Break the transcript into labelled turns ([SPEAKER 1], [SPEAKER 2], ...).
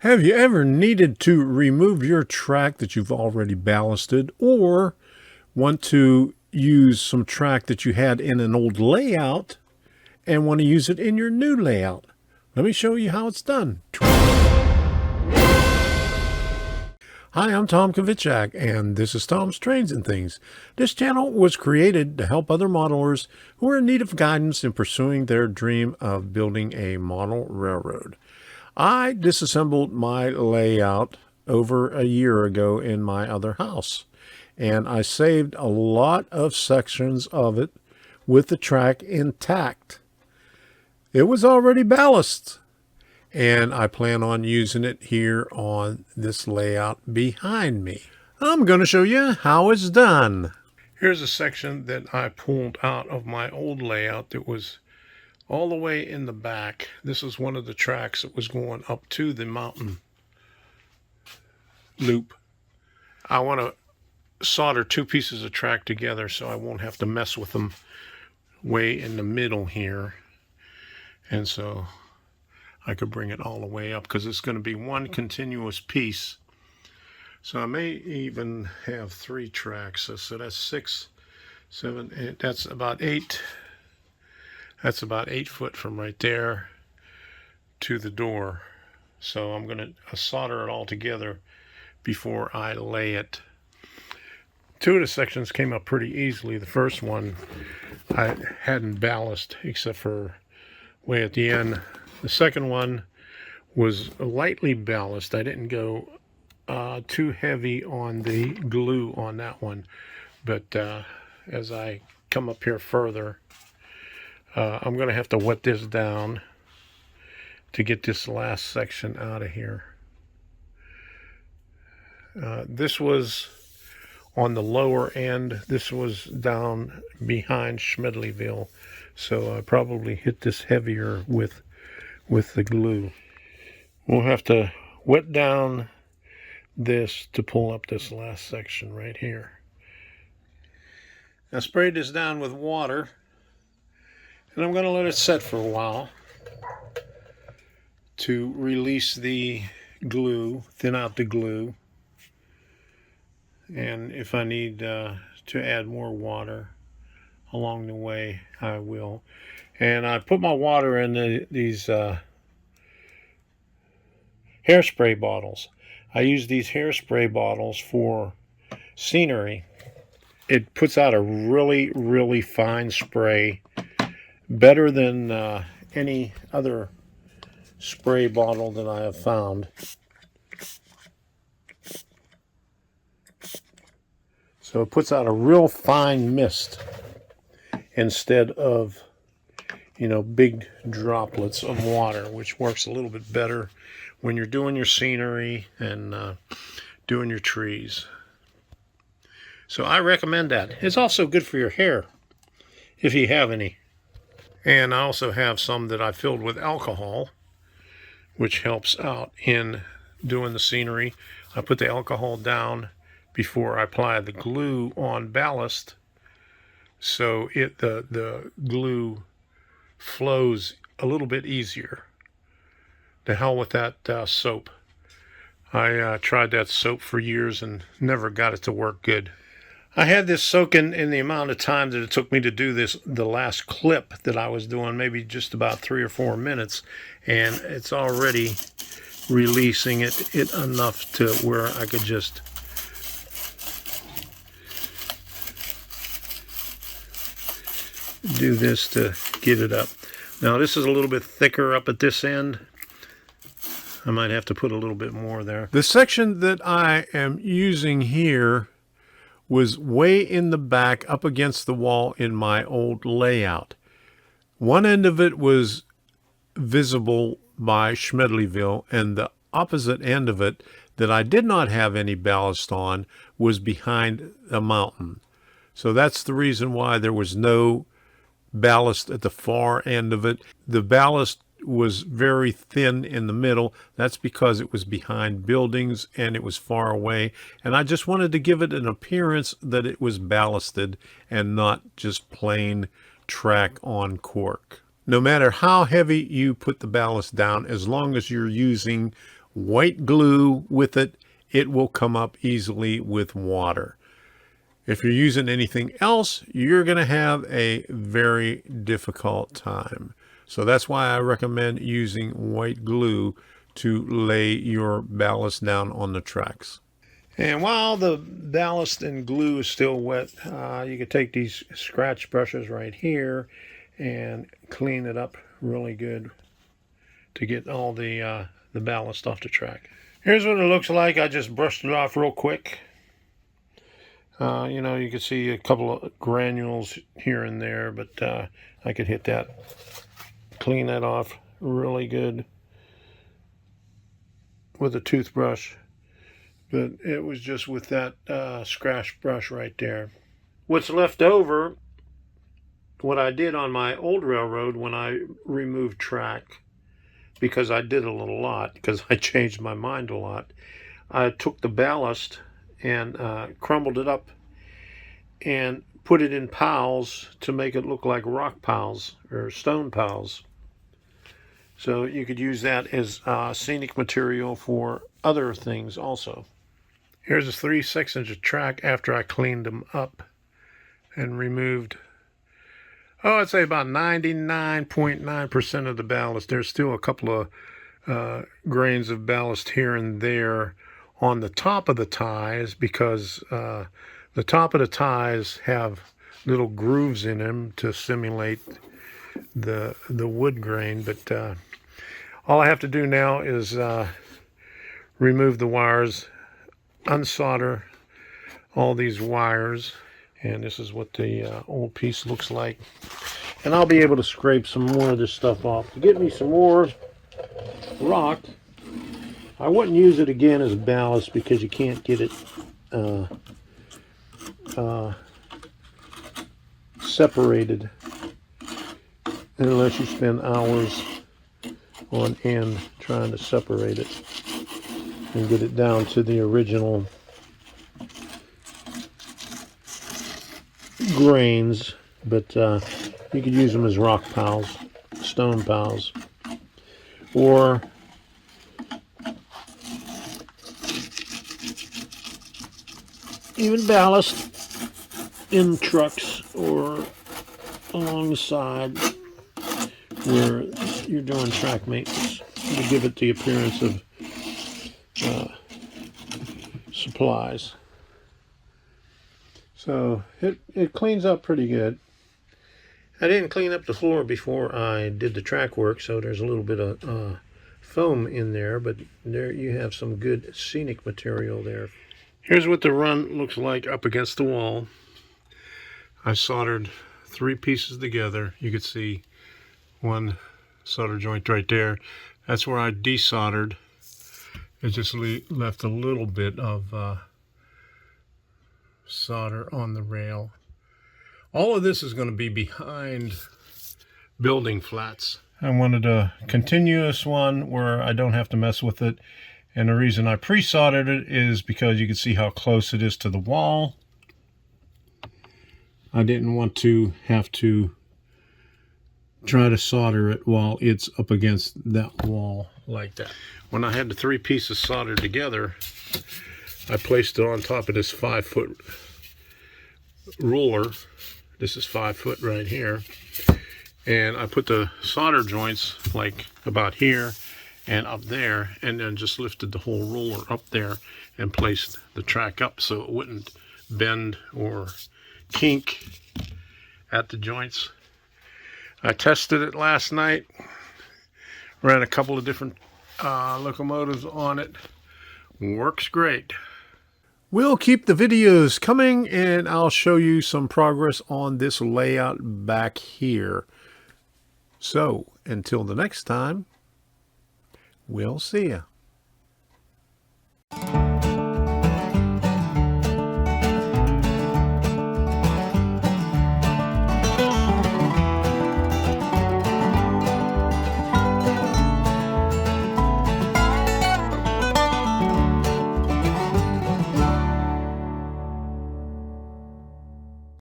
[SPEAKER 1] Have you ever needed to remove your track that you've already ballasted, or want to use some track that you had in an old layout and want to use it in your new layout? Let me show you how it's done. Hi, I'm Tom Kvichak, and this is Tom's Trains and Things. This channel was created to help other modelers who are in need of guidance in pursuing their dream of building a model railroad. I disassembled my layout over a year ago in my other house, and I saved a lot of sections of it with the track intact. It was already ballast, and I plan on using it here on this layout behind me. I'm going to show you how it's done. Here's a section that I pulled out of my old layout that was all the way in the back. This is one of the tracks that was going up to the mountain loop. I want to solder two pieces of track together so I won't have to mess with them way in the middle here. And so I could bring it all the way up because it's going to be one continuous piece. So I may even have three tracks. So that's 6, 7, 8. That's about 8. That's about 8 foot from right there to the door. So I'm going to solder it all together before I lay it. Two of the sections came up pretty easily. The first one I hadn't ballast except for way at the end. The second one was lightly ballast. I didn't go too heavy on the glue on that one. But as I come up here further, I'm going to have to wet this down to get this last section out of here. This was on the lower end. This was down behind Schmedleyville, so I probably hit this heavier with the glue. We'll have to wet down this to pull up this last section right here. I sprayed this down with water, and I'm going to let it set for a while to release the glue, thin out the glue. And if I need to add more water along the way, I will. And I put my water in these hairspray bottles. I use these hairspray bottles for scenery. It puts out a really, really fine spray, better than any other spray bottle that I have found. So it puts out a real fine mist instead of, big droplets of water, which works a little bit better when you're doing your scenery and doing your trees. So I recommend that. It's also good for your hair, if you have any. And I also have some that I filled with alcohol, which helps out in doing the scenery. I put the alcohol down before I apply the glue on ballast, so the glue flows a little bit easier. To hell with that soap. I tried that soap for years and never got it to work good. I had this soaking in the amount of time that it took me to do the last clip that I was doing, maybe just about 3 or 4 minutes, and it's already releasing it enough to where I could just do this to get it up. Now this is a little bit thicker up at this end. I might have to put a little bit more there. The section that I am using here was way in the back up against the wall in my old layout. One end of it was visible by Schmedleyville, and the opposite end of it that I did not have any ballast on was behind a mountain. So that's the reason why there was no ballast at the far end of it. The ballast was very thin in the middle. That's because it was behind buildings and it was far away, and I just wanted to give it an appearance that it was ballasted and not just plain track on cork. No matter how heavy you put the ballast down, as long as you're using white glue with it, it will come up easily with water. If you're using anything else, you're going to have a very difficult time. So that's why I recommend using white glue to lay your ballast down on the tracks. And while the ballast and glue is still wet, you can take these scratch brushes right here and clean it up really good to get all the ballast off the track. Here's what it looks like. I just brushed it off real quick. You know, you can see a couple of granules here and there, but I could hit that, clean that off really good with a toothbrush. But it was just with that scratch brush right there. What's left over, what I did on my old railroad when I removed track, because I did a lot, because I changed my mind a lot, I took the ballast and crumbled it up and put it in piles to make it look like rock piles or stone piles. So you could use that as scenic material for other things also. Here's the 3 sections of track after I cleaned them up and removed, I'd say about 99.9% of the ballast. There's still a couple of grains of ballast here and there on the top of the ties, because the top of the ties have little grooves in them to simulate the wood grain. But all I have to do now is remove the wires, unsolder all these wires, and this is what the old piece looks like. And I'll be able to scrape some more of this stuff off to get me some more rock. I wouldn't use it again as ballast because you can't get it separated unless you spend hours on end trying to separate it and get it down to the original grains. But you could use them as rock piles, stone piles, or even ballast in trucks or along the side where you're doing track maintenance to give it the appearance of supplies. So it cleans up pretty good. I didn't clean up the floor before I did the track work, so there's a little bit of foam in there, but there you have some good scenic material there. Here's what the run looks like up against the wall. I soldered 3 pieces together. You could see one solder joint right there. That's where I desoldered. It just left a little bit of solder on the rail. All of this is going to be behind building flats. I wanted a continuous one where I don't have to mess with it. And the reason I pre-soldered it is because you can see how close it is to the wall. I didn't want to have to try to solder it while it's up against that wall like that. When I had the 3 pieces soldered together, I placed it on top of this 5-foot ruler. This is 5 foot right here. And I put the solder joints like about here and up there, and then just lifted the whole ruler up there and placed the track up so it wouldn't bend or kink at the joints. I tested it last night, ran a couple of different locomotives on it. Works great. We'll keep the videos coming, and I'll show you some progress on this layout back here. So until the next time, we'll see ya.